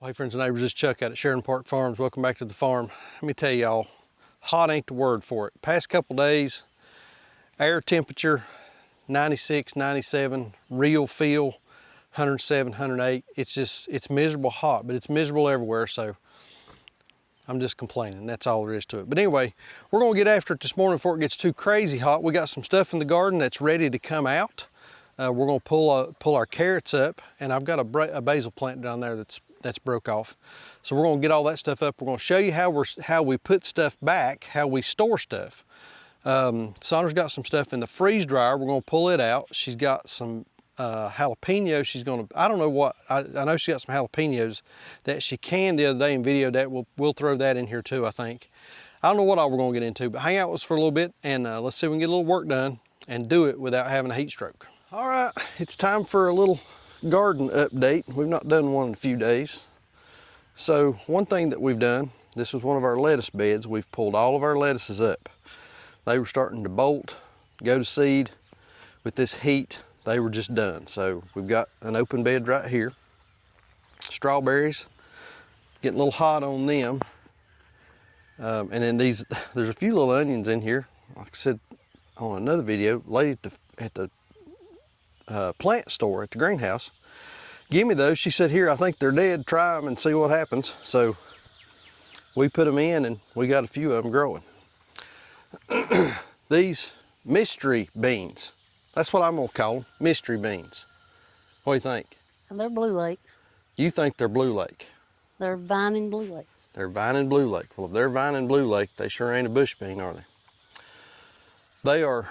Hey friends and neighbors, this is Chuck out at Sharon Park Farms. Welcome back to the farm. Let me tell y'all, hot ain't the word for it. Past couple days, air temperature 96, 97, real feel 107, 108. It's miserable hot, but it's miserable everywhere, so I'm just complaining. That's all there is to it. But anyway, we're gonna get after it this morning before it gets too crazy hot. We got some stuff in the garden that's ready to come out. We're gonna pull our carrots up, and I've got a basil plant down there that's broke off. So we're gonna get all that stuff up. We're gonna show you how we put stuff back, how we store stuff. Sondra's got some stuff in the freeze dryer. We're gonna pull it out. She's got some jalapenos. She's gonna, I don't know what, I know she got some jalapenos that she canned the other day and videoed that. We'll throw that in here too, I think. I don't know what all we're gonna get into, but hang out with us for a little bit and let's see if we can get a little work done and do it without having a heat stroke. All right, it's time for a little garden update. We've not done one in a few days. So one thing that we've done, this was one of our lettuce beds. We've pulled all of our lettuces up. They were starting to bolt, go to seed. With this heat, they were just done. So we've got an open bed right here. Strawberries, getting a little hot on them. And then there's a few little onions in here. Like I said on another video, lady at the plant store at the greenhouse give me those. She said, here, I think they're dead, try them and see what happens. So we put them in and we got a few of them growing. These mystery beans, that's what I'm gonna call them, mystery beans. What do you think? And they're Blue Lakes. You think they're Blue Lake? They're vining Blue Lakes. They're vining Blue Lake. Well, if they're vining Blue Lake, they sure ain't a bush bean, are they? They are,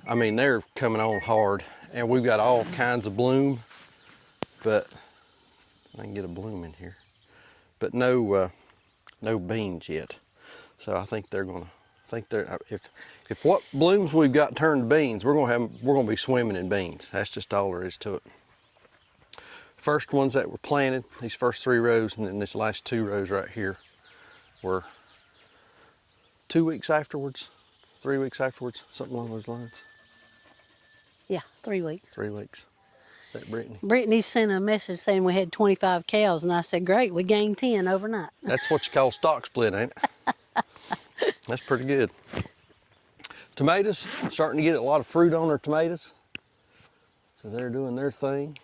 I mean, they're coming on hard. And we've got all kinds of bloom, but I can get a bloom in here, but no beans yet. So I think they're gonna, if what blooms we've got turn to beans, we're gonna be swimming in beans. That's just all there is to it. First ones that were planted, these first 3 rows, and then this last 2 rows right here, were 2 weeks afterwards, 3 weeks afterwards, something along those lines. Yeah, 3 weeks. 3 weeks. Is that Brittany? Brittany sent a message saying we had 25 cows, and I said, great, we gained 10 overnight. That's what you call stock split, ain't it? That's pretty good. Tomatoes, starting to get a lot of fruit on our tomatoes. So they're doing their thing.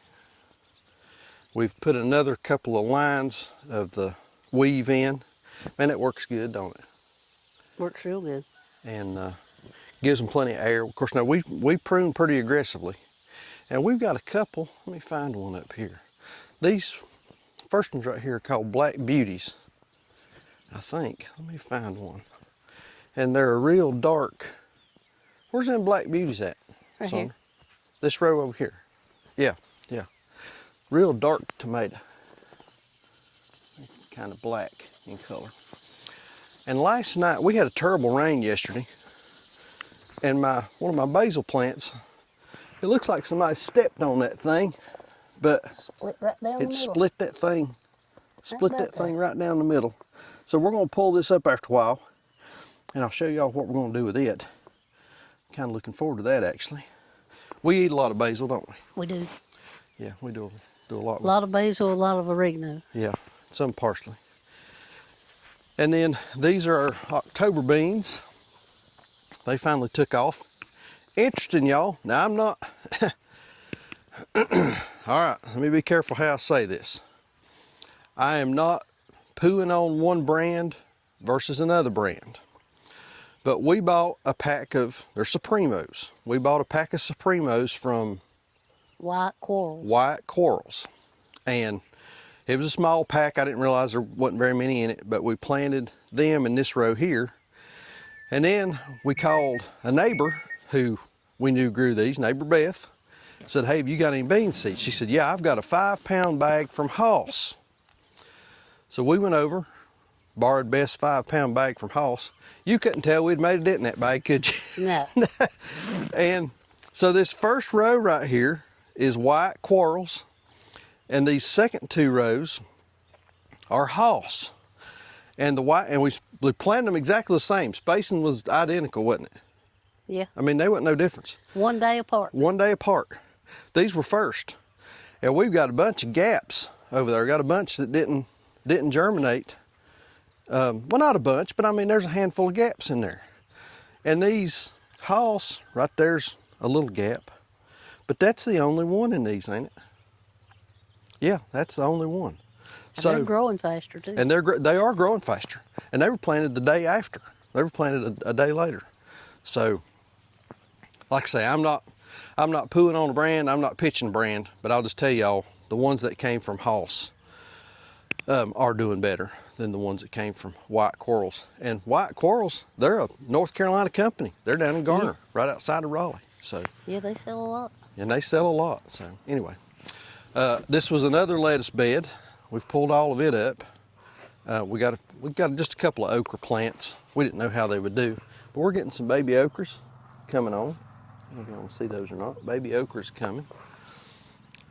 We've put another couple of lines of the weave in. Man, that works good, don't it? Works real good. And gives them plenty of air. Of course, now we prune pretty aggressively. And we've got a couple, let me find one up here. These first ones right here are called Black Beauties, I think. Let me find one. And they're a real dark, where's them Black Beauties at? Right here. This row over here. Yeah, yeah. Real dark tomato. Kind of black in color. And last night, we had a terrible rain yesterday. And one of my basil plants, it looks like somebody stepped on that thing, but Split right down the middle. split that thing right down the middle. So we're gonna pull this up after a while, and I'll show y'all what we're gonna do with it. Kind of looking forward to that, actually. We eat a lot of basil, don't we? We do. Yeah, we do a lot. A lot of basil, a lot of oregano. Yeah, some parsley. And then these are our October beans. They finally took off. Interesting, y'all. Now I'm not, all right, let me be careful how I say this. I am not pooing on one brand versus another brand. But we bought a pack of, they're Supremos. We bought a pack of Supremos from White Corals. White Corals. And it was a small pack. I didn't realize there wasn't very many in it, but we planted them in this row here. And then we called a neighbor who we knew grew these, neighbor Beth, said, hey, have you got any bean seeds? She said, yeah, I've got a 5-pound bag from Hoss. So we went over, borrowed Beth's 5-pound bag from Hoss. You couldn't tell we'd made a dent in that bag, could you? No. And so this first row right here is White Corals, and these second 2 rows are Hoss. And we planted them exactly the same. Spacing was identical, wasn't it? Yeah. I mean, they wasn't no difference. 1 day apart. 1 day apart. These were first. And we've got a bunch of gaps over there. Got a bunch that didn't didn't germinate. Well, not a bunch, but I mean, there's a handful of gaps in there. And these hoss, right there's a little gap, but that's the only one in these, ain't it? Yeah, that's the only one. And they're growing faster too. And they are growing faster. And they were planted the day after. They were planted a day later. So, like I say, I'm not pooing on a brand, I'm not pitching a brand, but I'll just tell y'all, the ones that came from hoss are doing better than the ones that came from white quarrels. And white quarrels, they're a North Carolina company. They're down in Garner, right outside of Raleigh. So yeah, they sell a lot. And they sell a lot. So anyway, this was another lettuce bed. We've pulled all of it up. We've got just a couple of okra plants. We didn't know how they would do, but we're getting some baby okras coming on. I don't know if you want to see those or not. Baby okras coming.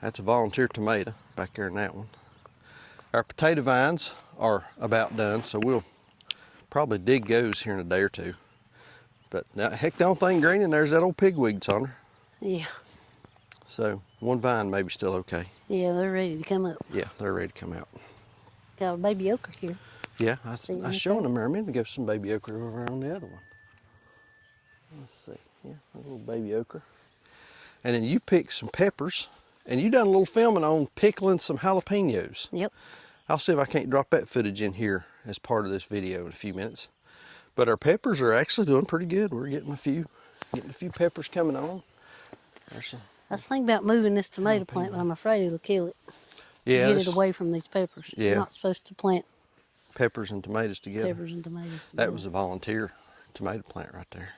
That's a volunteer tomato back there in that one. Our potato vines are about done, so we'll probably dig those here in a day or two. But now, heck, the only thing green in there is that old pigweed, Sandra. Yeah. So one vine may be still okay. Yeah, they're ready to come up. Yeah, they're ready to come out. Got a baby okra here. Yeah, I was showing them there a minute ago some baby okra over on the other one. Let's see. Yeah, a little baby okra. And then you picked some peppers, and you done a little filming on pickling some jalapenos. Yep. I'll see if I can't drop that footage in here as part of this video in a few minutes. But our peppers are actually doing pretty good. We're getting a few peppers coming on. There's some. I was thinking about moving this tomato plant, but I'm afraid it'll kill it. Yeah. Get it away from these peppers. Yeah. You're not supposed to plant peppers and tomatoes together. Peppers and tomatoes together. That was a volunteer tomato plant right there,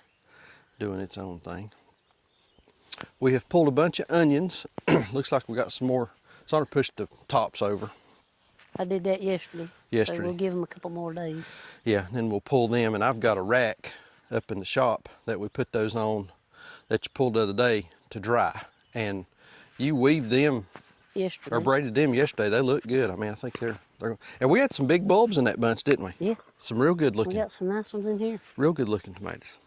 doing its own thing. We have pulled a bunch of onions. Looks like we got some more. Sandra pushed the tops over. I did that yesterday. So we'll give them a couple more days. Yeah, and then we'll pull them, and I've got a rack up in the shop that we put those on that you pulled the other day to dry. And you weaved them yesterday. Or braided them yesterday. They look good. I mean, I think they're and we had some big bulbs in that bunch, didn't we? Yeah. Some real good looking. We got some nice ones in here. Real good looking tomatoes.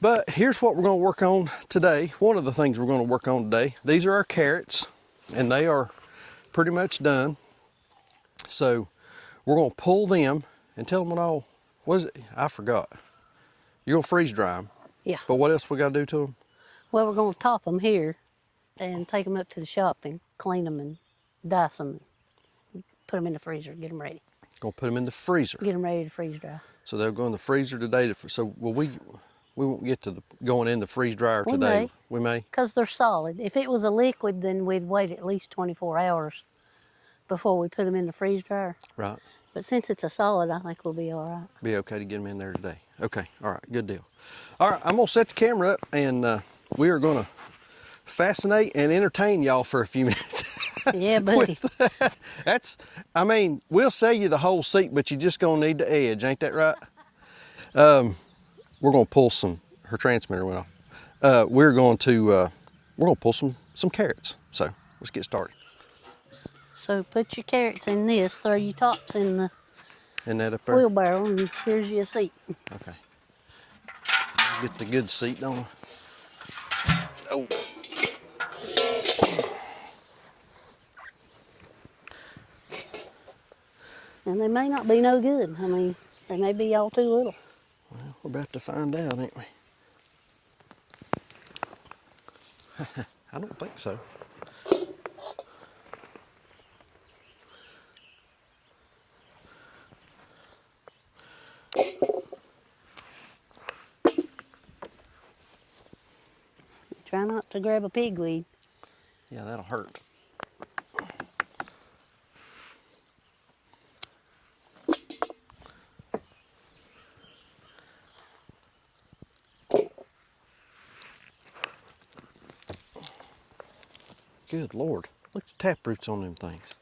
But here's what we're going to work on today. One of the things we're going to work on today. These are our carrots, and they are pretty much done. So we're going to pull them and tell them what all. What is it? I forgot. You're going to freeze dry them. Yeah. But what else we got to do to them? Well, we're going to top them here and take them up to the shop and clean them and dice them. Put them in the freezer, get them ready. Going to put them in the freezer. Get them ready to freeze dry. So they'll go in the freezer today. So we won't get to going in the freeze dryer today. We may. Because they're solid. If it was a liquid, then we'd wait at least 24 hours before we put them in the freeze dryer. Right. But since it's a solid, I think we'll be all right. Be okay to get them in there today. Okay, all right, good deal. All right, I'm gonna set the camera up, and we are gonna fascinate and entertain y'all for a few minutes. Yeah, buddy. I mean, we'll sell you the whole seat, but you're just gonna need the edge, ain't that right? We're gonna pull her transmitter went off. We're gonna pull some carrots. So let's get started. So put your carrots in this, throw your tops in the wheelbarrow, and here's your seat. Okay. Get the good seat, don't I? Oh. And they may not be no good. I mean, they may be all too little. Well, we're about to find out, ain't we? I don't think so. Try not to grab a pigweed. Yeah, that'll hurt. Good Lord, look at the taproots on them things.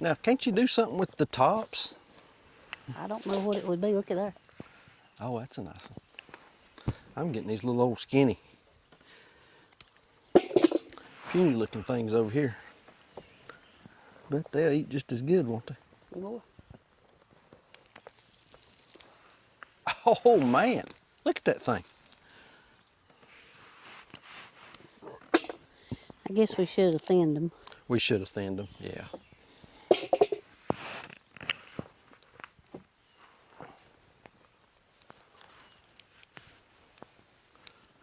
Now, can't you do something with the tops? I don't know what it would be. Look at that. Oh, that's a nice one. I'm getting these little old skinny, puny looking things over here. But they'll eat just as good, won't they? Boy. Oh man, look at that thing. I guess we should have thinned them. We should have thinned them, yeah.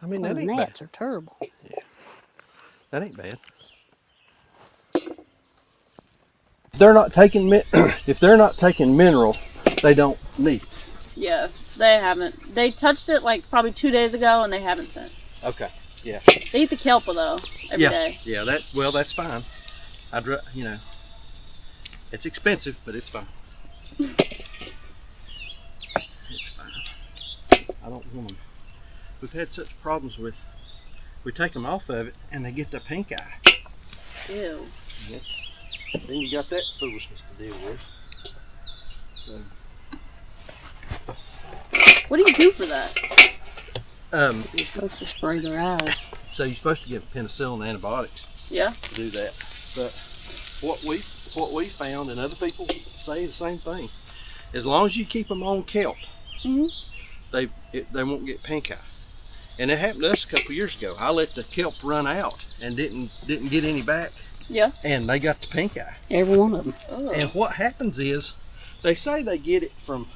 I mean, Oh, that the ain't gnats bad. are terrible. Yeah, that ain't bad. They're not taking if they're not taking mineral, they don't need it. Yeah, they haven't. They touched it like probably 2 days ago, and they haven't since. Okay, yeah. They eat the kelp though every day. Yeah, that's fine. You know, it's expensive, but it's fine. It's fine. I don't want them. We've had such problems with, we take them off of it and they get the pink eye. Ew. Then you got that foolishness to deal with. So. What do you do for that? You're supposed to spray their eyes. So you're supposed to give penicillin antibiotics Yeah. to do that. But what we found, and other people say the same thing, as long as you keep them on kelp, they won't get pink eye. And it happened to us a couple years ago. I let the kelp run out and didn't get any back. Yeah. And they got the pink eye. Every one of them. Oh. And what happens is, they say they get it from,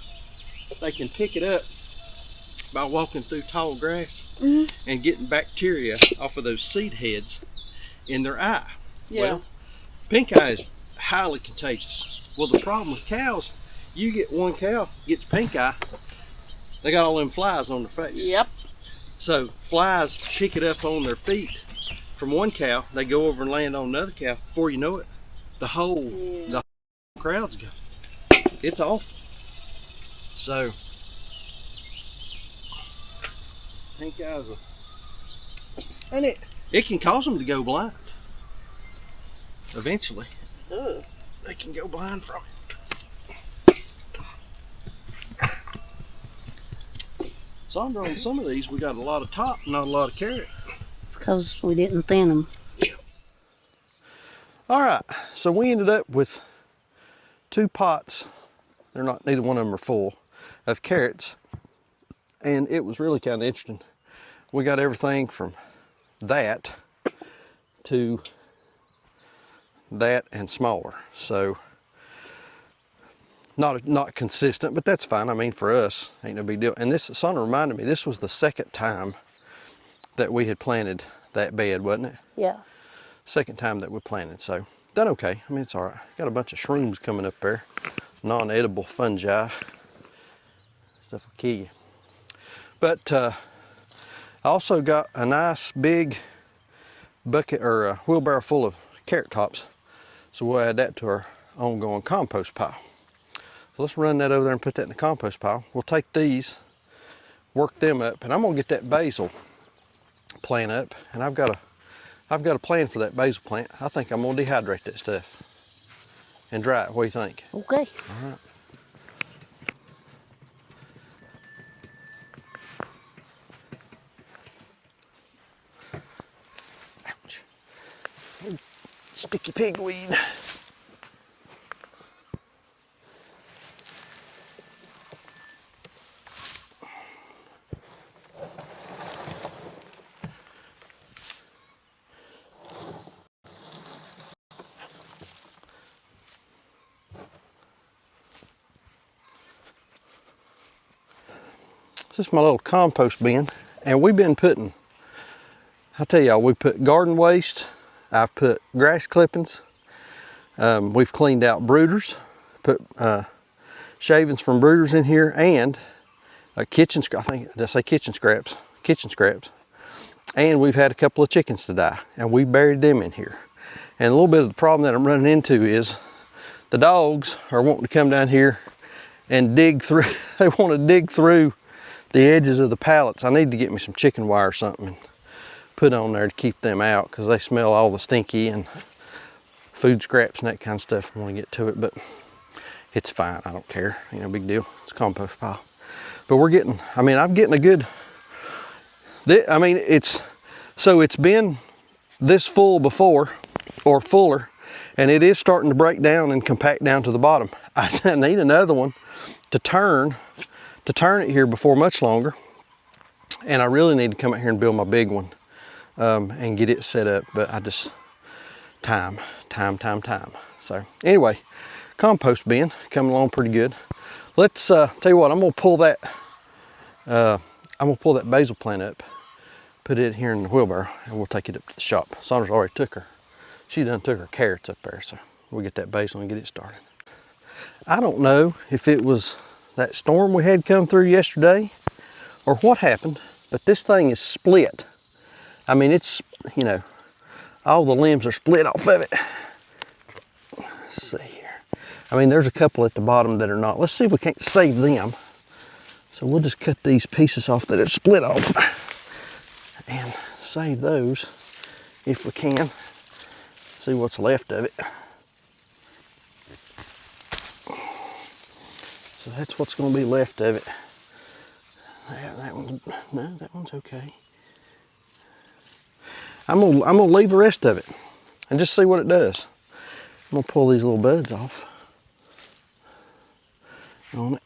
they can pick it up by walking through tall grass and getting bacteria off of those seed heads in their eye. Yeah. Well, pink eye is highly contagious. Well, the problem with cows, you get one cow gets pink eye, they got all them flies on their face. Yep. So flies pick it up on their feet from one cow, they go over and land on another cow. Before you know it, the whole crowd's gone. It's awful. So pink eyes and it can cause them to go blind. Eventually, they can go blind from it. Sandra, on some of these, we got a lot of top, not a lot of carrot. It's because we didn't thin them. All right, so we ended up with 2 pots. They're not, neither one of them are full of carrots. And it was really kind of interesting. We got everything from that to that and smaller. So not consistent, but that's fine. I mean, for us, ain't no big deal. And this, Sandra reminded me, this was the second time that we had planted that bed, wasn't it? Yeah. Second time that we planted, so done okay. I mean, it's all right. Got a bunch of shrooms coming up there, non-edible fungi. Stuff will kill you. But I also got a nice big bucket or a wheelbarrow full of carrot tops, so we'll add that to our ongoing compost pile. So let's run that over there and put that in the compost pile. We'll take these, work them up, and I'm gonna get that basil plant up, and I've got a plan for that basil plant. I think I'm gonna dehydrate that stuff and dry it. What do you think? Okay. All right. Ouch. Sticky pigweed. This is my little compost bin, and we've been putting, I tell y'all, we put garden waste, I've put grass clippings, we've cleaned out brooders, put shavings from brooders in here, and kitchen scraps, did I say kitchen scraps? Kitchen scraps. And we've had a couple of chickens to die, and we buried them in here. And a little bit of the problem that I'm running into is the dogs are wanting to come down here and dig through, they want to dig through the edges of the pallets. I need to get me some chicken wire or something and put on there to keep them out, because they smell all the stinky and food scraps and that kind of stuff. I want to get to it, but it's fine. I don't care. Ain't no big deal. It's a compost pile. But we're getting, I mean, I'm getting a good, I mean, it's been this full before, or fuller, and it is starting to break down and compact down to the bottom. I need another one to turn it here before much longer, and I really need to come out here and build my big one and get it set up. But I just, time. So anyway, compost bin coming along pretty good. Let's tell you what, I'm gonna pull that basil plant up, put it here in the wheelbarrow, and we'll take it up to the shop. Sondra's already took her. She done took her carrots up there, so we'll get that basil and get it started. I don't know if it was that storm we had come through yesterday or what happened, but this thing is split. I mean, it's, you know, all the limbs are split off of it. Let's see here. I mean, there's a couple at the bottom that are not. Let's see if we can't save them. So we'll just cut these pieces off that are split off and save those if we can. See what's left of it. So that's what's going to be left of it. That one, no, that one's okay. I'm gonna leave the rest of it and just see what it does. I'm gonna pull these little buds off on it.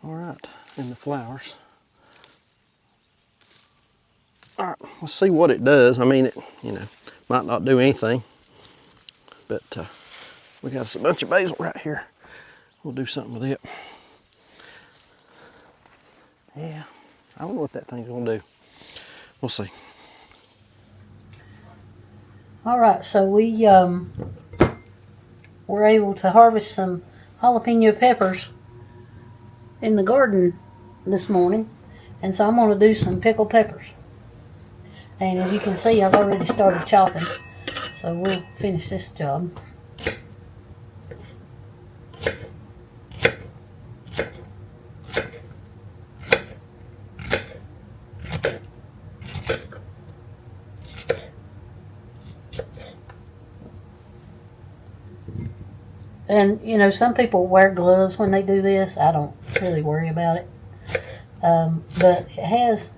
All right, and the flowers. All right, let's see what it does. I mean, it, you know, might not do anything, but we got a bunch of basil right here. We'll do something with it. Yeah, I don't know what that thing's gonna do. We'll see. All right, so we were able to harvest some jalapeno peppers in the garden this morning, and so I'm going to do some pickled peppers. And as you can see, I've already started chopping, so we'll finish this job. And, you know, some people wear gloves when they do this. I don't really worry about it. But it has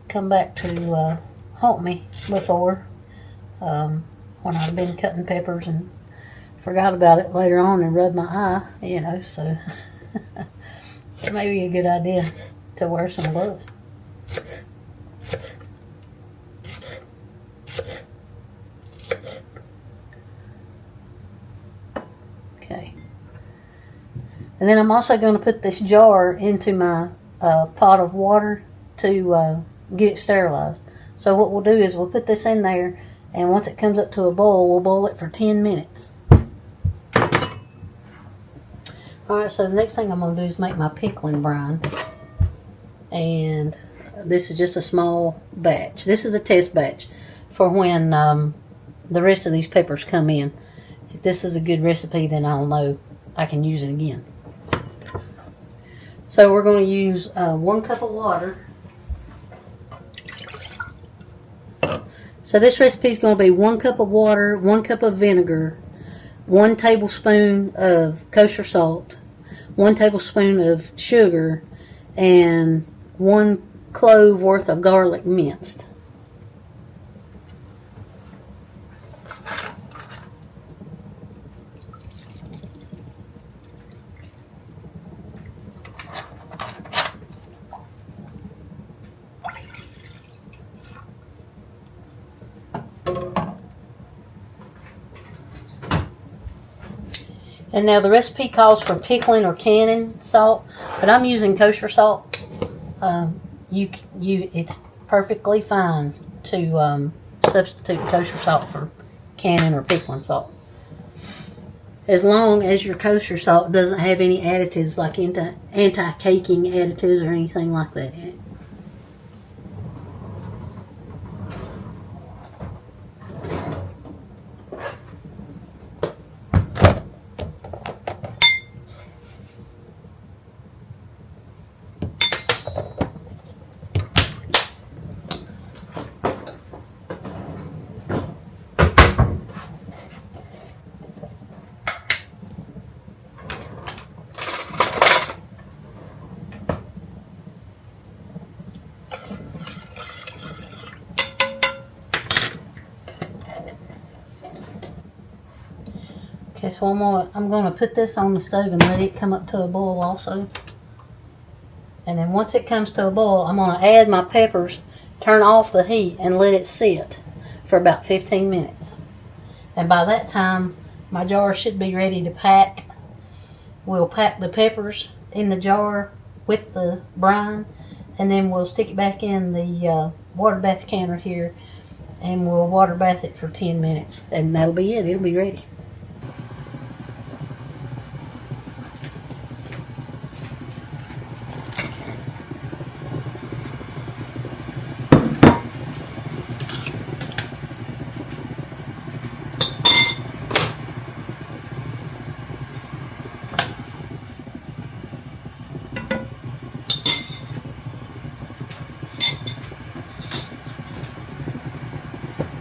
come back to haunt me before when I've been cutting peppers and forgot about it later on and rubbed my eye, you know, so it may be a good idea to wear some gloves. Okay. And then I'm also going to put this jar into my pot of water to get it sterilized. So what we'll do is we'll put this in there, and once it comes up to a boil, we'll boil it for 10 minutes. Alright, so the next thing I'm going to do is make my pickling brine. And this is just a small batch. This is a test batch for when the rest of these peppers come in. If this is a good recipe, then I'll know I can use it again. So we're going to use 1 cup of water. So this recipe is going to be 1 cup of water, 1 cup of vinegar, 1 tablespoon of kosher salt, 1 tablespoon of sugar, and 1 clove worth of garlic minced. And now the recipe calls for pickling or canning salt, but I'm using kosher salt. It's perfectly fine to substitute kosher salt for canning or pickling salt, as long as your kosher salt doesn't have any additives like anti-caking additives or anything like that in it. Okay, so I'm going to put this on the stove and let it come up to a boil also. And then once it comes to a boil, I'm going to add my peppers, turn off the heat, and let it sit for about 15 minutes. And by that time, my jar should be ready to pack. We'll pack the peppers in the jar with the brine, and then we'll stick it back in the water bath canner here, and we'll water bath it for 10 minutes. And that'll be it. It'll be ready.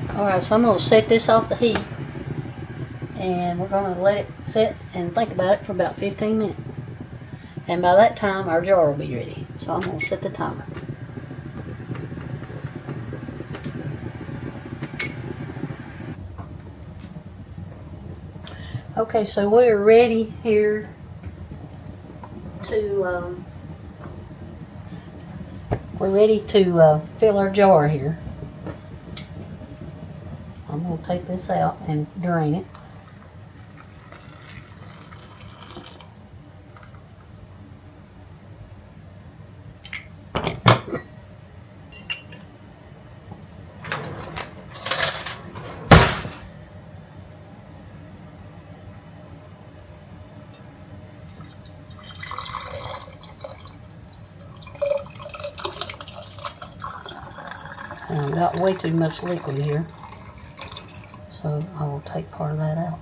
Alright, so I'm going to set this off the heat, and we're going to let it sit and think about it for about 15 minutes. And by that time, our jar will be ready. So I'm going to set the timer. Okay, so we're ready here to fill our jar here. I'm going to take this out and drain it. And I've got way too much liquid here, so I will take part of that out.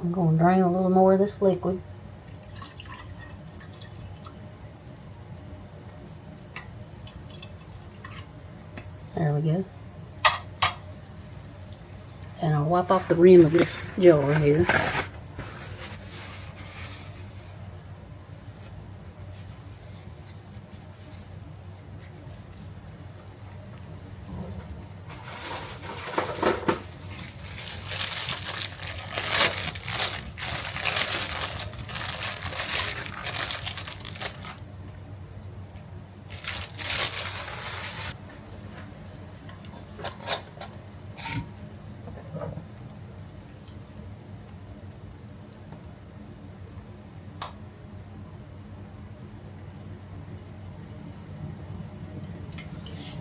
I'm going to drain a little more of this liquid. There we go. And I'll wipe off the rim of this jar here.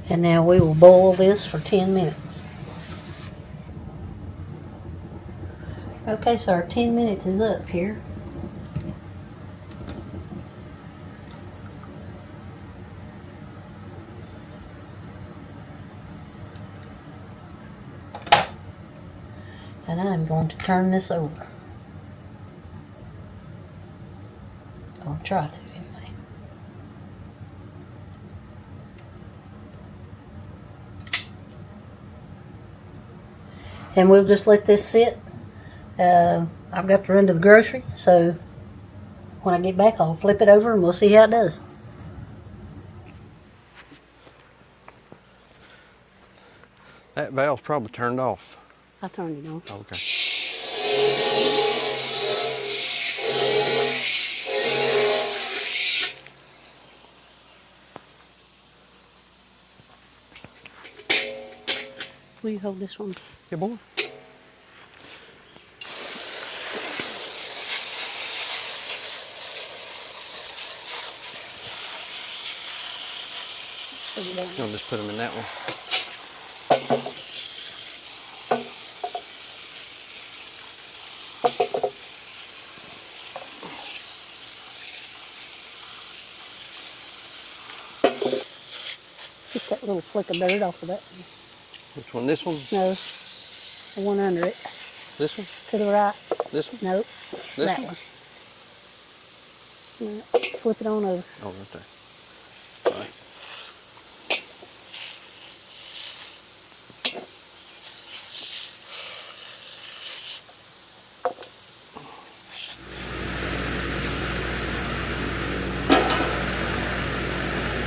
And now we will boil this for 10 minutes. Okay, so our 10 minutes is up here. And I'm going to turn this over. I'm going to try to anyway. And we'll just let this sit. I've got to run to the grocery, so when I get back I'll flip it over and we'll see how it does. That valve's probably turned off. I turned it on. Okay. Will you hold this one? Yeah, boy. So you don't- I'll just put them in that one. little flick of dirt off of that. Which one? This one? No, the one under it. This one? To the right. This one? Nope. This That one? one. Yeah, flip it on over. Oh, right there. All right.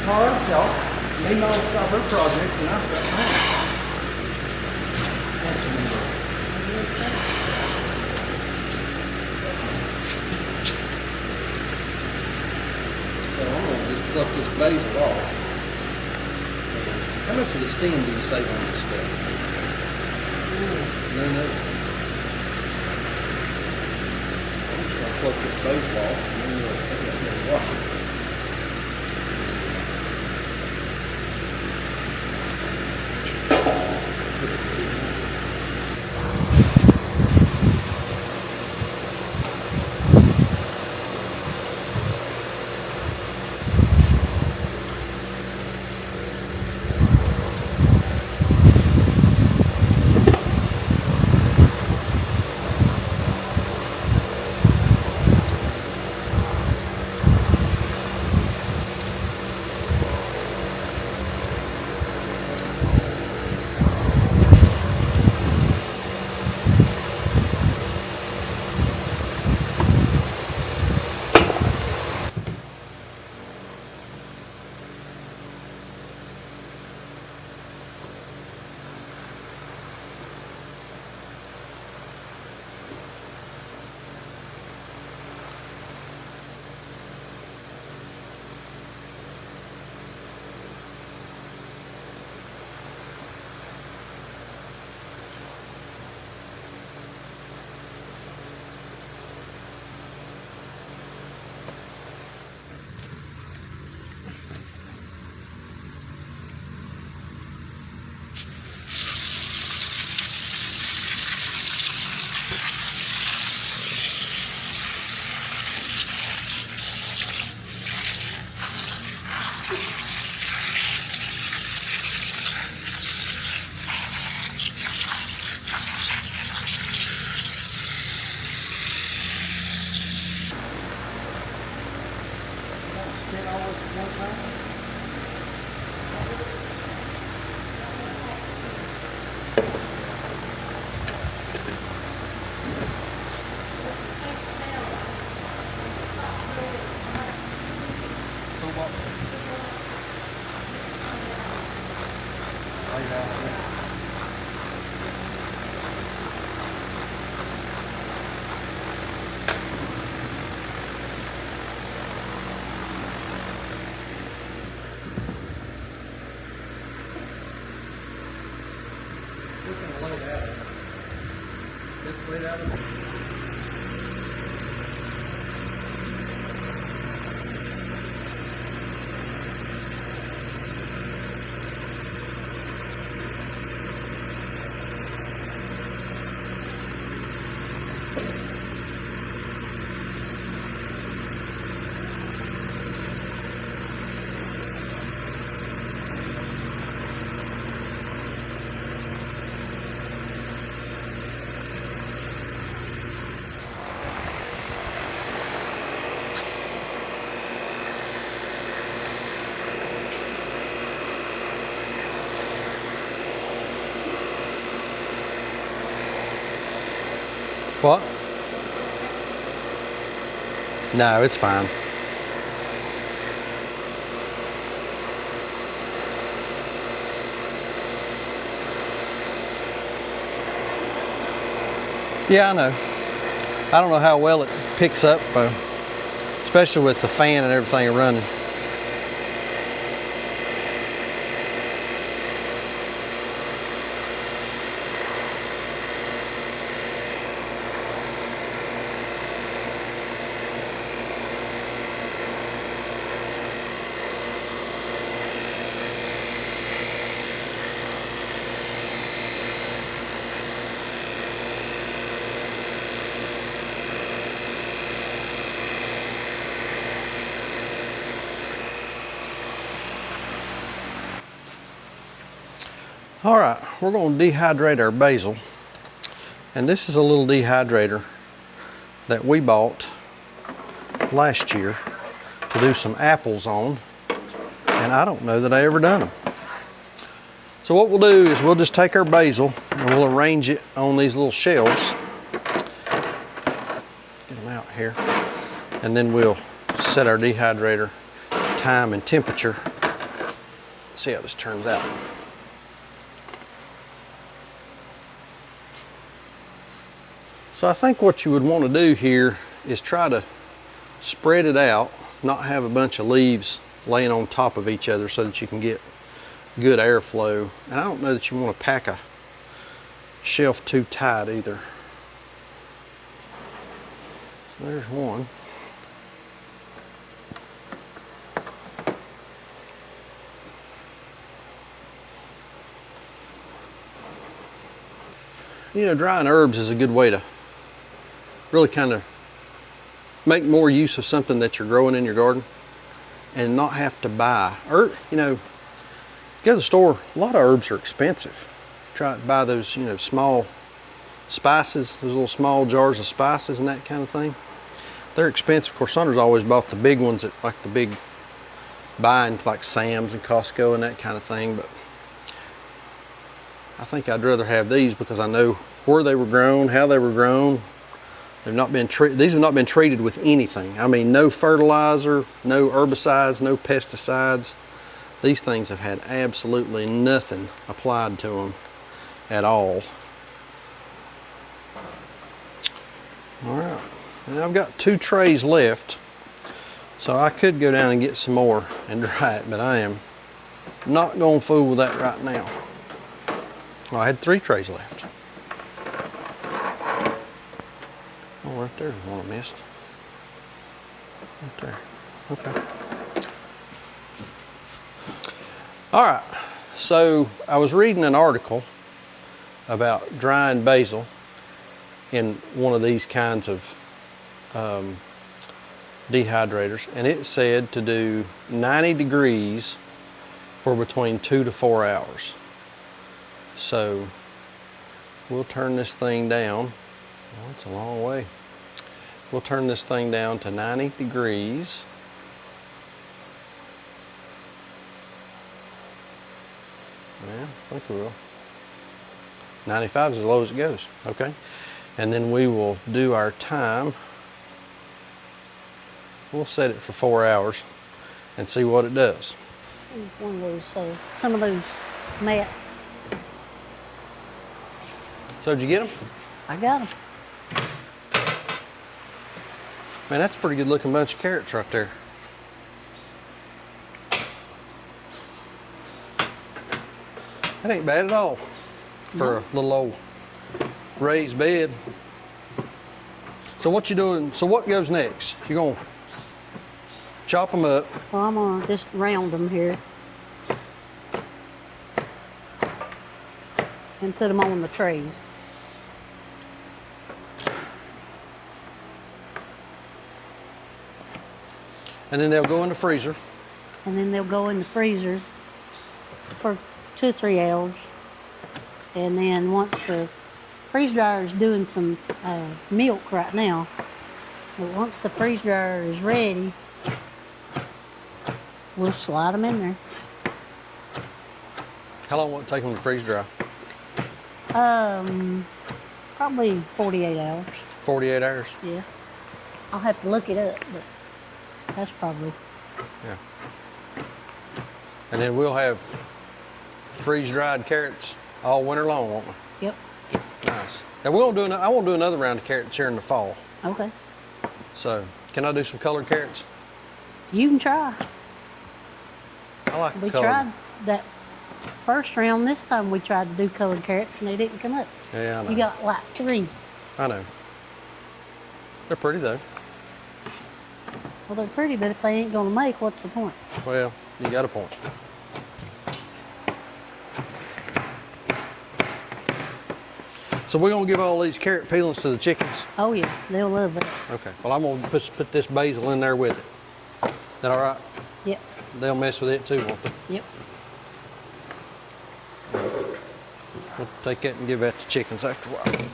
Hard, y'all. They know it's got her project, and I've got mine. That's a number. So I'm gonna just pluck this basil off. How much of the stem do you save on this stuff? No. I'm just gonna pluck this basil off, and then we'll wash it. What? No, it's fine. Yeah, I know. I don't know how well it picks up, especially with the fan and everything running. All right, we're going to dehydrate our basil. And this is a little dehydrator that we bought last year to do some apples on. And I don't know that I ever done them. So what we'll do is we'll just take our basil and we'll arrange it on these little shelves. Get them out here. And then we'll set our dehydrator time and temperature. See how this turns out. So I think what you would want to do here is try to spread it out, not have a bunch of leaves laying on top of each other so that you can get good airflow. And I don't know that you want to pack a shelf too tight either. So there's one. You know, drying herbs is a good way to really kind of make more use of something that you're growing in your garden and not have to buy. Or, you know, go to the store, a lot of herbs are expensive. Try to buy those, you know, small spices, those little small jars of spices and that kind of thing. They're expensive. Of course, Saunders always bought the big ones at like the big buying like Sam's and Costco and that kind of thing, but I think I'd rather have these because I know where they were grown, how they were grown. They've not been these have not been treated with anything. I mean, no fertilizer, no herbicides, no pesticides. These things have had absolutely nothing applied to them at all. All right, and I've got 2 trays left, so I could go down and get some more and dry it, but I am not going to fool with that right now. Well, I had 3 trays left. Oh, right there's one I missed. Right there. Okay. All right. So I was reading an article about drying basil in one of these kinds of dehydrators, and it said to do 90 degrees for between 2 to 4 hours. So we'll turn this thing down. Well, it's a long way. We'll turn this thing down to 90 degrees. Yeah, I think we will. 95 is as low as it goes. Okay. And then we will do our time. We'll set it for 4 hours and see what it does. One of those, some of those mats. So did you get them? I got them. Man, that's a pretty good looking bunch of carrots right there. That ain't bad at all for a little old raised bed. So what you doing? So what goes next? You're gonna chop them up. Well, I'm gonna just round them here and put them on the trays. And then they'll go in the freezer. And then they'll go in the freezer for 2 or 3 hours. And then once the freeze dryer is doing some milk right now, but once the freeze dryer is ready, we'll slide them in there. How long will it take them to freeze dry? Probably 48 hours. 48 hours? Yeah. I'll have to look it up, but that's probably. Yeah. And then we'll have freeze-dried carrots all winter long, won't we? Yep. Nice. Now I won't do another round of carrots here in the fall. Okay. So, can I do some colored carrots? You can try. I like the We colored. tried that first round. This time we tried to do colored carrots and they didn't come up. Yeah, I know. You got like 3. I know. They're pretty though. Well, they're pretty, but if they ain't gonna make, what's the point? Well, you got a point. So we're gonna give all these carrot peelings to the chickens. Oh yeah, they'll love it. Okay. Well, I'm gonna put this basil in there with it. Is that all right? Yep. They'll mess with it too, won't they? Yep. We'll take that and give that to chickens after a while.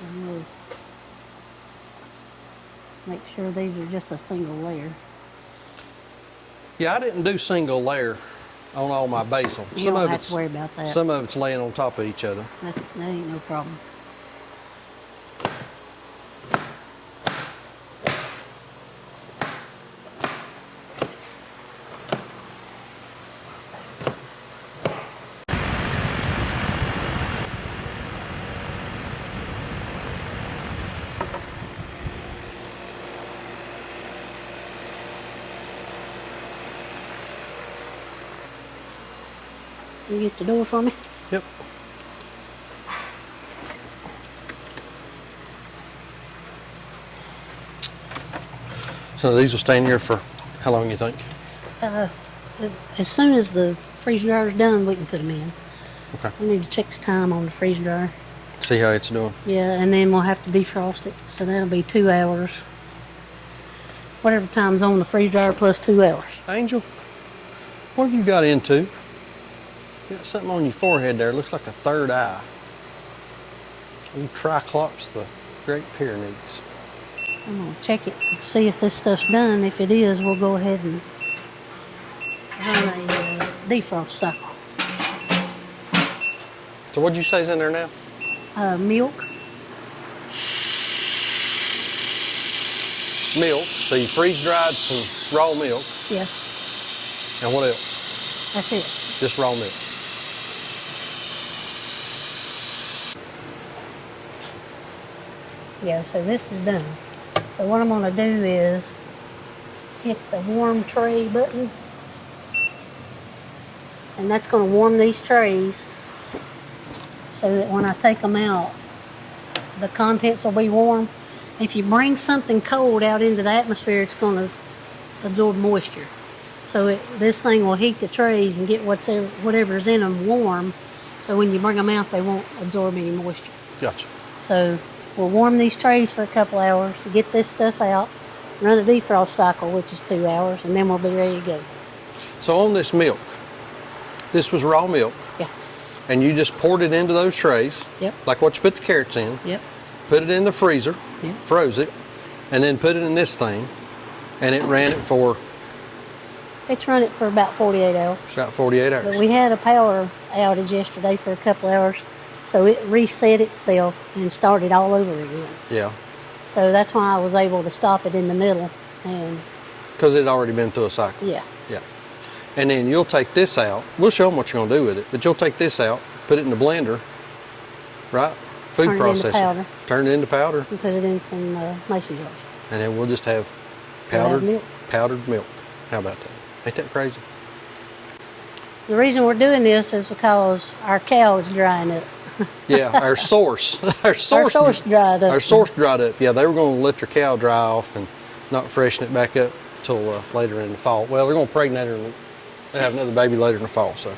And we'll make sure these are just a single layer. Yeah, I didn't do single layer on all my basil. You don't have to worry about that. Some of it's laying on top of each other. That ain't no problem. You get the door for me? Yep. So these will stay in here for how long you think? As soon as the freeze dryer is done, we can put them in. Okay. We need to check the time on the freeze dryer. See how it's doing. Yeah, and then we'll have to defrost it, so that'll be 2 hours. Whatever time's on the freeze dryer plus 2 hours. Angel, what have you got into? You got something on your forehead there. Looks like a third eye. You triclops the Great Pyramids. I'm gonna check it, see if this stuff's done. If it is, we'll go ahead and run a defrost cycle. So what'd you say's in there now? Milk, Milk. So you freeze dried some raw milk. yeah, And what else? that's it. Just raw milk. Yeah, so this is done. So what I'm gonna do is hit the warm tray button, and that's gonna warm these trays so that when I take them out, the contents will be warm. If you bring something cold out into the atmosphere, it's gonna absorb moisture. So this thing will heat the trays and get whatever's in them warm, so when you bring them out, they won't absorb any moisture. Gotcha. So we'll warm these trays for a couple hours, get this stuff out, run a defrost cycle, which is 2 hours, and then we'll be ready to go. So on this milk, this was raw milk, Yeah. and you just poured it into those trays, Yep. like what you put the carrots in, Yep. put it in the freezer, Yep. froze it, and then put it in this thing, and it ran it for It's run it for about 48 hours. about 48 hours. But we had a power outage yesterday for a couple hours, so it reset itself and started all over again. Yeah, So that's why I was able to stop it in the middle. And because it had already been through a cycle. yeah, Yeah. And then you'll take this out. We'll show them what you're going to do with it, but you'll take this out, put it in the blender, right? Food Turn it into processor. powder. Turn it into powder, and put it in some mason jars. and then we'll just have We'll have powdered milk. powdered milk. How about that? Ain't that crazy? The reason we're doing this is because our cow is drying up. Yeah, our source, Our source dried up. Our source dried up. Yeah, they were going to let their cow dry off and not freshen it back up till later in the fall. Well, they're going to pregnate her and they have another baby later in the fall. So,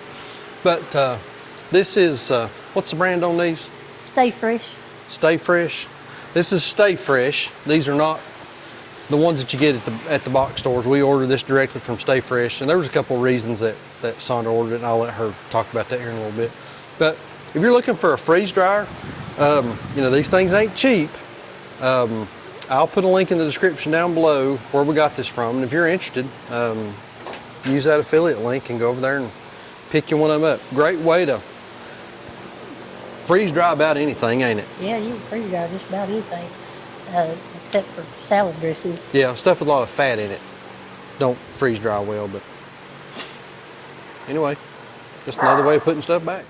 but this is what's the brand on these? Stay fresh. Stay Fresh. This is Stay Fresh. These are not the ones that you get at the box stores. We ordered this directly from Stay Fresh, and there was a couple of reasons that Sandra ordered it, and I'll let her talk about that here in a little bit. But if you're looking for a freeze dryer, you know, these things ain't cheap. I'll put a link in the description down below where we got this from, and if you're interested, use that affiliate link and go over there and pick you one of them up. Great way to freeze dry about anything, ain't it? Yeah, you can freeze dry just about anything, except for salad dressing. Yeah, stuff with a lot of fat in it don't freeze dry well, but anyway, just another way of putting stuff back.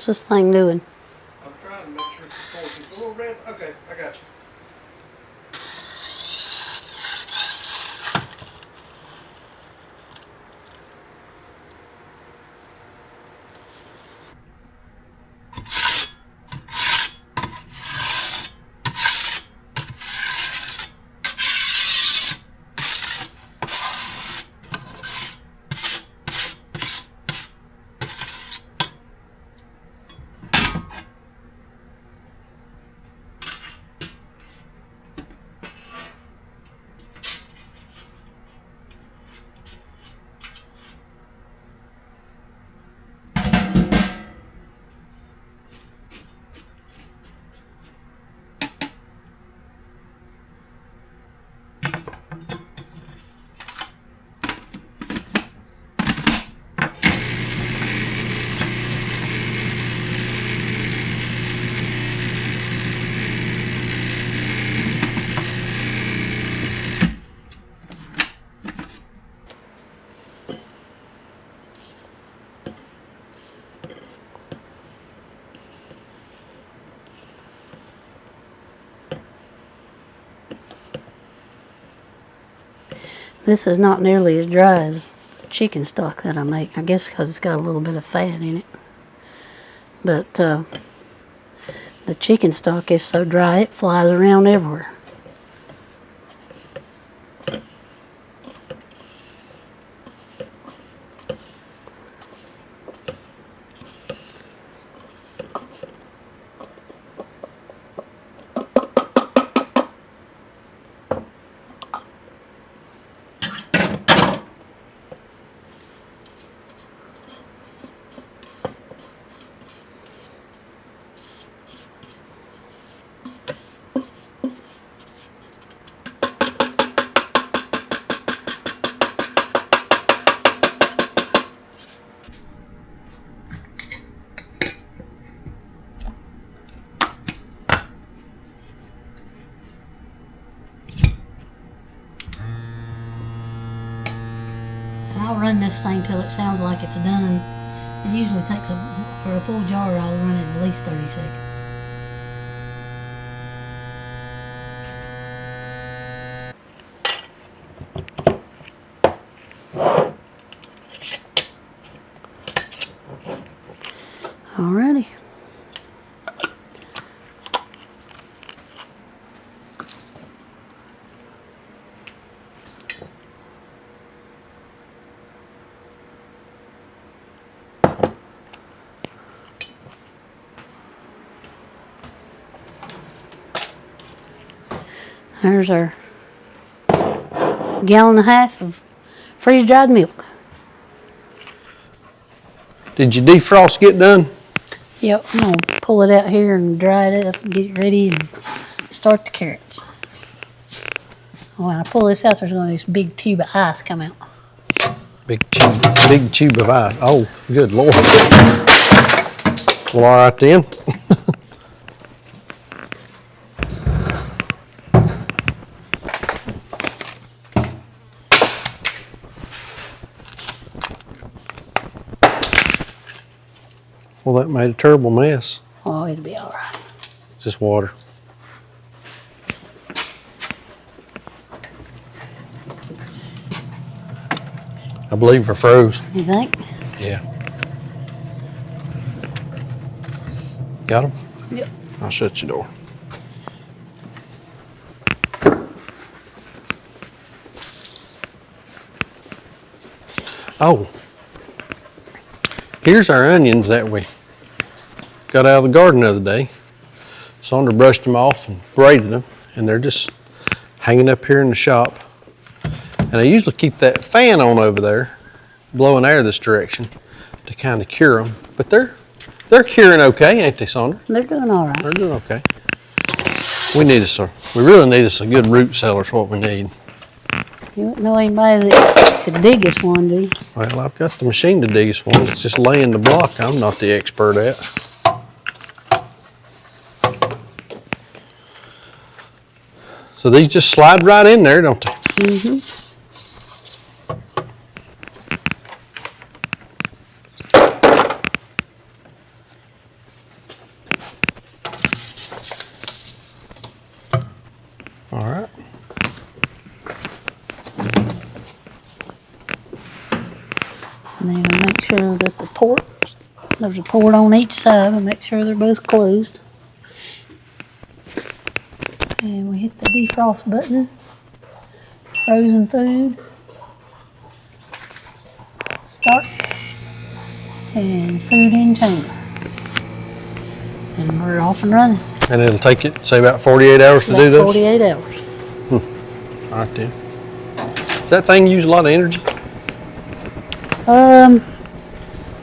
What's this thing doing? I'm trying to make sure it's full. It's a little red. Okay, I got you. This is not nearly as dry as the chicken stock that I make. I guess because it's got a little bit of fat in it. But the chicken stock is so dry it flies around everywhere. I'll run this thing till it sounds like it's done. It usually takes for a full jar, I'll run it at least 30 seconds. Alrighty. There's our gallon and a half of freeze-dried milk. Did your defrost get done? Yep, I'm gonna pull it out here and dry it up and get it ready and start the carrots. When I pull this out, there's gonna be this big tube of ice come out. Big tube of ice. Oh, good Lord. Well, all right then. Well, that made a terrible mess. Oh, it'll be all right. Just water. I believe we're froze. You think? Yeah. Got them? Yep. I'll shut your door. Oh, here's our onions that we got out of the garden the other day. Sandra brushed them off and braided them, and they're just hanging up here in the shop. And I usually keep that fan on over there, blowing air this direction to kind of cure them. But they're curing okay, ain't they, Sandra? They're doing all right. They're doing okay. We really need us a good root cellar is what we need. You wouldn't know anybody that could dig us one, do you? Well, I've got the machine to dig us one. It's just laying the block I'm not the expert at. So these just slide right in there, don't they? Mm-hmm. port. There's a port on each side and make sure they're both closed. And we hit the defrost button. Frozen food. Start. And food in chamber. And we're off and running. And it'll take it, say, about 48 hours to do those? 48 hours. All right then. Does that thing use a lot of energy?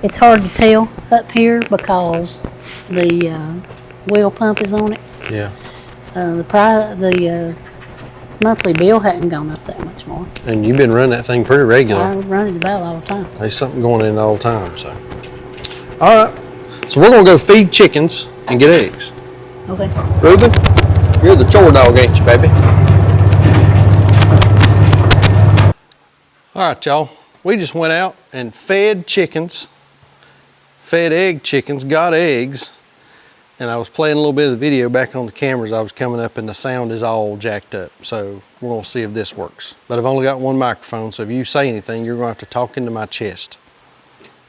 It's hard to tell up here because the well pump is on it. Yeah. The monthly bill hadn't gone up that much more. And you've been running that thing pretty regular. I run it about all the time. There's something going in all the time, so. All right, so we're gonna go feed chickens and get eggs. Okay. Reuben, you're the chore dog, ain't you, baby? All right, y'all. We just went out and fed chickens, fed egg chickens, got eggs, and I was playing a little bit of the video back on the cameras. I was coming up and the sound is all jacked up. So we're gonna see if this works. But I've only got one microphone, so if you say anything, you're gonna have to talk into my chest.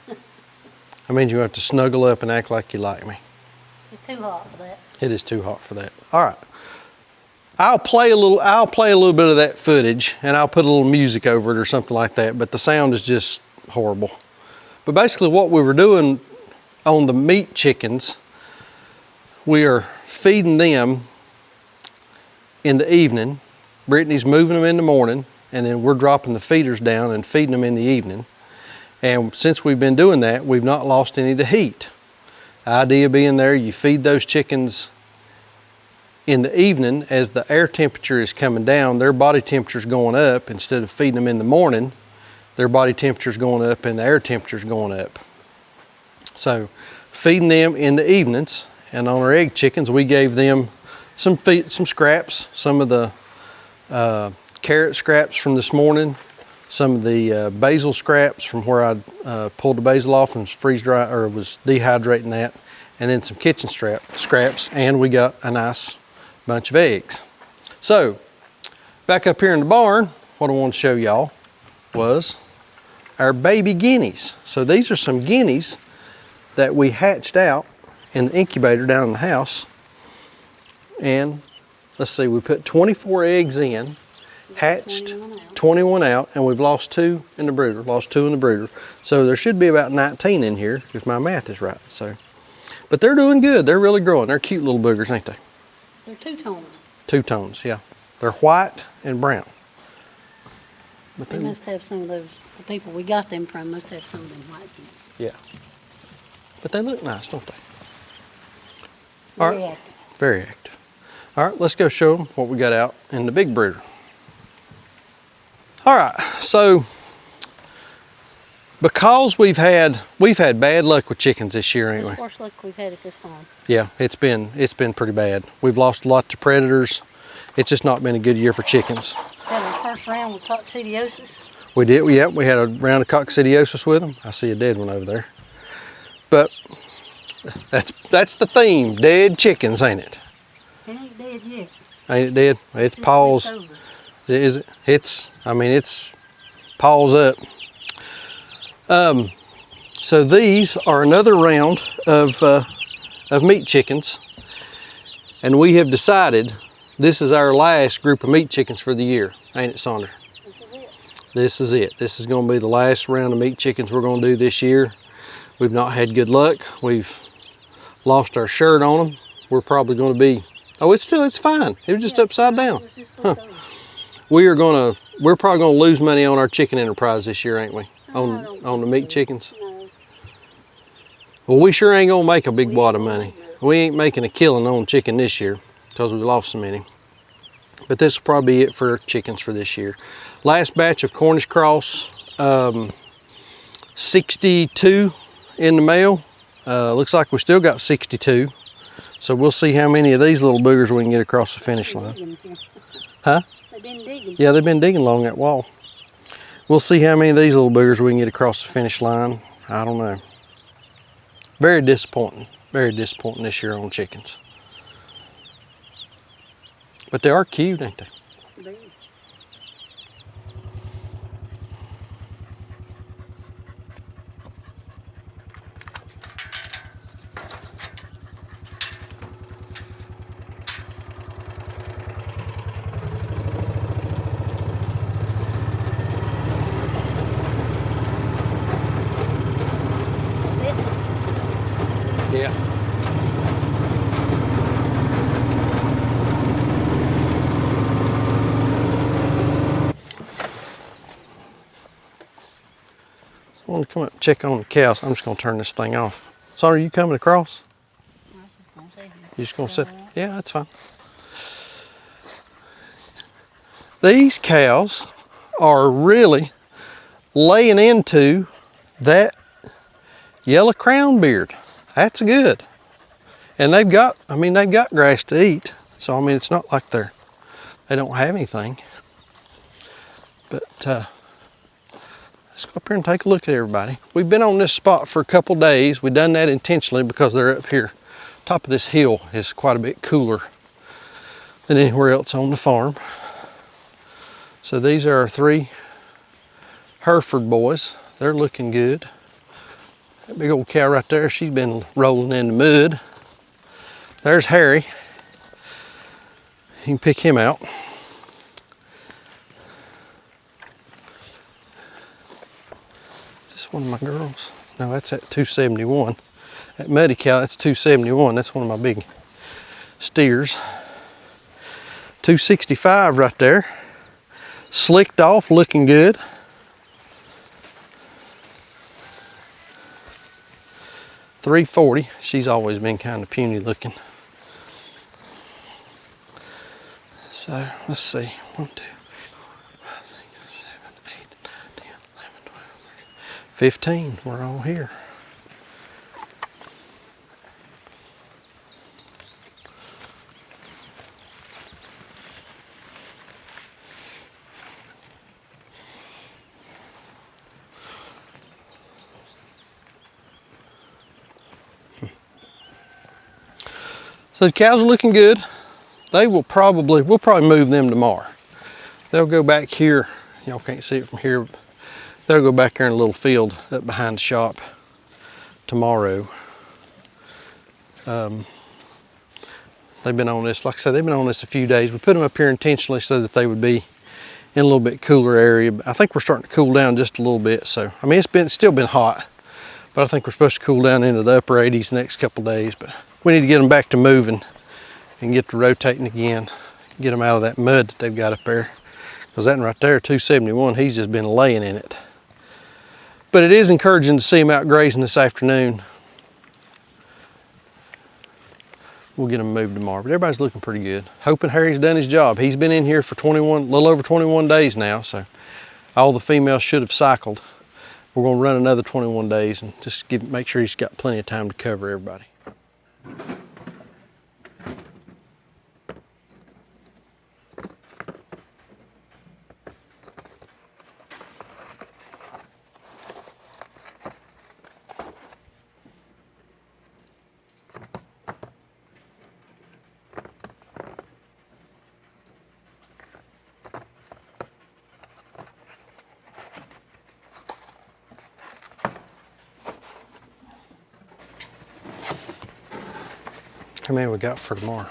That means you have to snuggle up and act like you like me. It's too hot for that. It is too hot for that. All right. I'll play a little bit of that footage and I'll put a little music over it or something like that, but the sound is just horrible. But basically what we were doing on the meat chickens, we are feeding them in the evening. Brittany's moving them in the morning, and then we're dropping the feeders down and feeding them in the evening. And since we've been doing that, we've not lost any of the heat. The idea being there, you feed those chickens in the evening as the air temperature is coming down, their body temperature is going up. Instead of feeding them in the morning, their body temperature is going up and the air temperature is going up. So feeding them in the evenings, and on our egg chickens, we gave them some scraps, some of the carrot scraps from this morning, some of the basil scraps from where I pulled the basil off and was freeze dry, or was dehydrating that, and then some kitchen scraps, and we got a nice bunch of eggs. So back up here in the barn, what I wanted to show y'all was our baby guineas. So these are some guineas that we hatched out in the incubator down in the house. And let's see, we put 24 eggs in, hatched 21 out, and we've lost 2 in the brooder, So there should be about 19 in here if my math is right. So, but they're doing good. They're really growing. They're cute little boogers, ain't they? They're two-tones. Two-tones, yeah. They're white and brown. But They must have some of those, the people we got them from must have some of them white ones. Yeah. But they look nice, don't they? Very active. Very active. All right, let's go show them what we got out in the big brooder. All right, so because we've had bad luck with chickens this year, ain't we? That's the worst luck we've had at this farm. Yeah, it's been pretty bad. We've lost a lot to predators. It's just not been a good year for chickens. Had our first round with coccidiosis. We did, yep, we had a round of coccidiosis with them. I see a dead one over there. But that's the theme, dead chickens, ain't it? It ain't dead yet. Ain't it dead? It's Just paws. left over. Is it? It's paws up. So these are another round of meat chickens, and we have decided this is our last group of meat chickens for the year, ain't it, Sandra? This is it. This is it. This is going to be the last round of meat chickens we're going to do this year. We've not had good luck. We've lost our shirt on them. We're probably going to be, oh, it's fine. It was just upside down. It was just flipped over. We're probably going to lose money on our chicken enterprise this year, ain't we? No, I don't On the think meat so. chickens. No. Well, we sure ain't gonna make a big wad of money. We ain't making a killing on chicken this year because we lost so many. But this will probably be it for chickens for this year. Last batch of Cornish cross, 62 in the mail. Looks like we still got 62. So we'll see how many of these little boogers we can get across the finish line. Huh? They've been digging. Yeah, they've been digging along that wall. We'll see how many of these little boogers we can get across the finish line. I don't know. Very disappointing this year on chickens. But they are cute, ain't they? come up and check on the cows. I'm just gonna turn this thing off. Son, are you coming across? You just gonna sit? Yeah, that's fine. These cows are really laying into that yellow crown beard. That's good. And they've got, I mean, they've got grass to eat. So, I mean, it's not like they don't have anything. But let's go up here and take a look at everybody. We've been on this spot for a couple days. We've done that intentionally because they're up here. Top of this hill is quite a bit cooler than anywhere else on the farm. So these are our 3 Hereford boys. They're looking good. That big old cow right there, she's been rolling in the mud. There's Harry. You can pick him out. Is this one of my girls? No, that's at 271. That muddy cow, that's 271. That's one of my big steers. 265 right there. Slicked off, looking good. $340. She's always been kind of puny looking. So let's see. 1, 2, 3, 4, 5, 6, 7, 8, 9, 10, 11, 12, 13, 15. We're all here. So the cows are looking good. We'll probably move them tomorrow. They'll go back here. Y'all can't see it from here. They'll go back there in a little field up behind the shop tomorrow. They've been on this, like I said, they've been on this a few days. We put them up here intentionally so that they would be in a little bit cooler area. But I think we're starting to cool down just a little bit. So, I mean, it's still been hot, but I think we're supposed to cool down into the upper 80s the next couple days. But we need to get them back to moving and get to rotating again. Get them out of that mud that they've got up there. Because that one right there, 271, he's just been laying in it. But it is encouraging to see him out grazing this afternoon. We'll get them moved tomorrow, but everybody's looking pretty good. Hoping Harry's done his job. He's been in here for a little over 21 days now, so all the females should have cycled. We're gonna run another 21 days and just make sure he's got plenty of time to cover everybody. How many we got for tomorrow?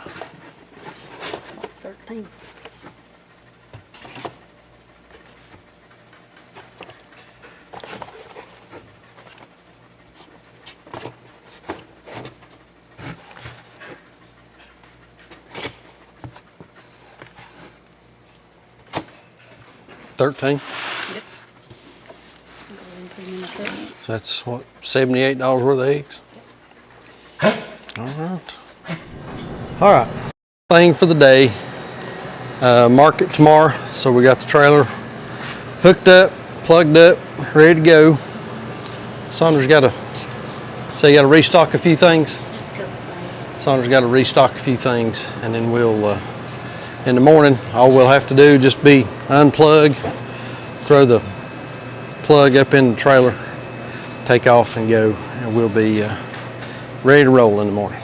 13. $13? Yep. So that's what, $78 worth of eggs? All right. All right, thing for the day, market tomorrow. So we got the trailer hooked up, plugged up, ready to go. Saunders got to restock a few things. Just a couple things. Saunders got to restock a few things, and then we'll, in the morning, all we'll have to do just be unplug, throw the plug up in the trailer, take off and go, and we'll be ready to roll in the morning.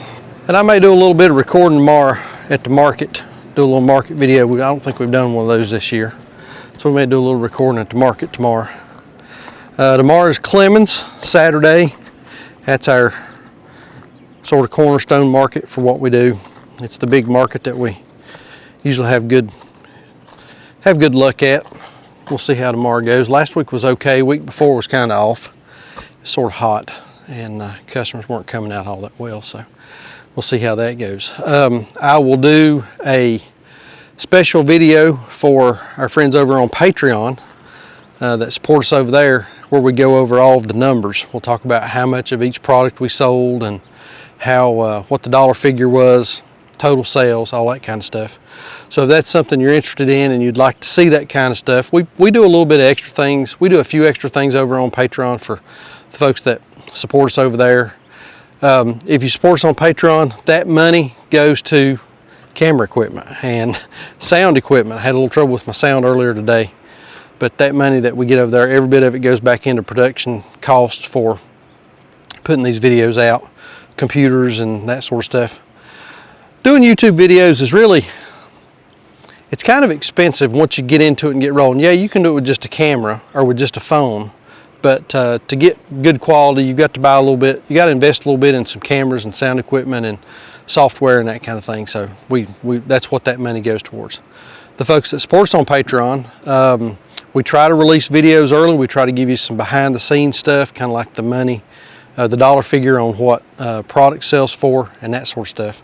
And I may do a little bit of recording tomorrow at the market, do a little market video. I don't think we've done one of those this year. So we may do a little recording at the market tomorrow. Tomorrow is Clemens, Saturday. That's our sort of cornerstone market for what we do. It's the big market that we usually have good luck at. We'll see how tomorrow goes. Last week was okay. Week before was kind of off. It's sort of hot, and customers weren't coming out all that well. So we'll see how that goes. I will do a special video for our friends over on Patreon that support us over there. where we go over all of the numbers. We'll talk about how much of each product we sold and how what the dollar figure was, total sales, all that kind of stuff. So if that's something you're interested in and you'd like to see that kind of stuff, we do a little bit of extra things. We do a few extra things over on Patreon for the folks that support us over there. If you support us on Patreon, that money goes to camera equipment and sound equipment. I had a little trouble with my sound earlier today, but that money that we get over there, every bit of it goes back into production costs for putting these videos out, computers and that sort of stuff. Doing YouTube videos is really, it's kind of expensive once you get into it and get rolling. Yeah, you can do it with just a camera or with just a phone, but to get good quality, you've got to buy a little bit, you got to invest a little bit in some cameras and sound equipment and software and that kind of thing. So that's what that money goes towards. The folks that support us on Patreon, we try to release videos early. We try to give you some behind the scenes stuff, kind of like the money, the dollar figure on what product sells for and that sort of stuff.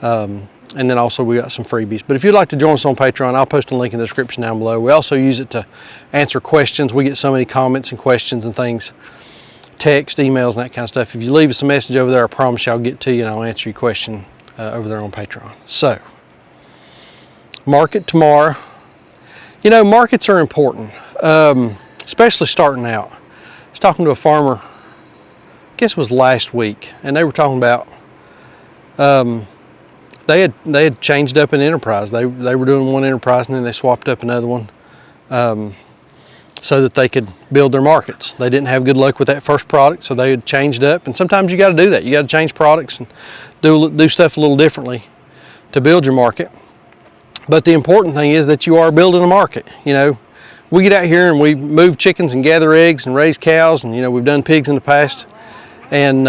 And then also we got some freebies. But if you'd like to join us on Patreon, I'll post a link in the description down below. We also use it to answer questions. We get so many comments and questions and things, text, emails, and that kind of stuff. If you leave us a message over there, I promise you I'll get to you and I'll answer your question over there on Patreon. So, market tomorrow. You know, markets are important, especially starting out. I was talking to a farmer, I guess it was last week, and they were talking about they had changed up an enterprise. They were doing one enterprise and then they swapped up another one so that they could build their markets. They didn't have good luck with that first product, so they had changed up. And sometimes you got to do that. You got to change products and do stuff a little differently to build your market. But the important thing is that you are building a market. You know, we get out here and we move chickens and gather eggs and raise cows, and you know, we've done pigs in the past. And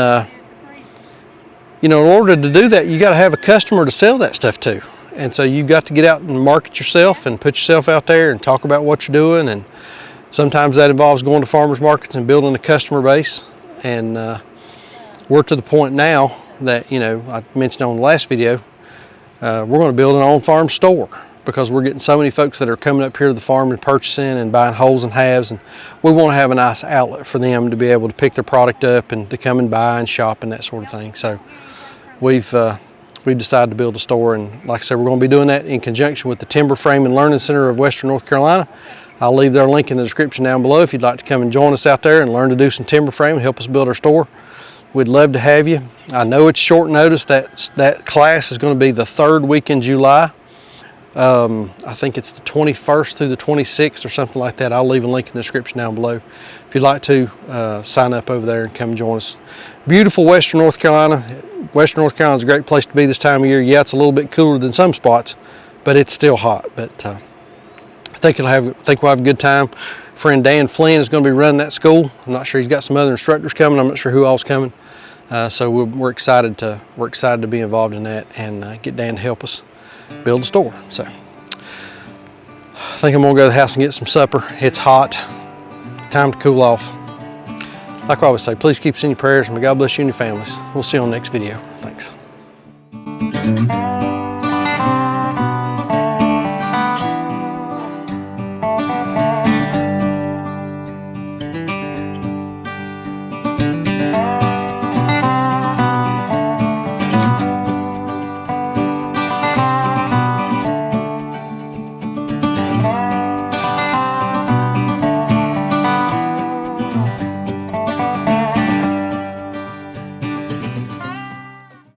you know, in order to do that, you got to have a customer to sell that stuff to. And so you've got to get out and market yourself and put yourself out there and talk about what you're doing. And sometimes that involves going to farmers markets and building a customer base. And we're to the point now that, you know, I mentioned on the last video, we're going to build an on-farm store because we're getting so many folks that are coming up here to the farm and purchasing and buying wholes and halves, and we want to have a nice outlet for them to be able to pick their product up and to come and buy and shop and that sort of thing. So we've decided to build a store, and like I said, we're going to be doing that in conjunction with the Timber Frame and Learning Center of Western North Carolina. I'll leave their link in the description down below if you'd like to come and join us out there and learn to do some timber frame and help us build our store. We'd love to have you. I know it's short notice. That class is going to be the third week in July. I think it's the 21st through the 26th or something like that. I'll leave a link in the description down below if you'd like to sign up over there and come and join us. Beautiful Western North Carolina. Western North Carolina is a great place to be this time of year. Yeah, it's a little bit cooler than some spots, but it's still hot. But I think we'll have a good time. Friend Dan Flynn is going to be running that school. I'm not sure, he's got some other instructors coming. I'm not sure who all's coming. So we're excited to be involved in that and get Dan to help us build a store. So I think I'm gonna go to the house and get some supper. It's hot, time to cool off. Like I always say, please keep us in your prayers and may God bless you and your families. We'll see you on the next video. Thanks.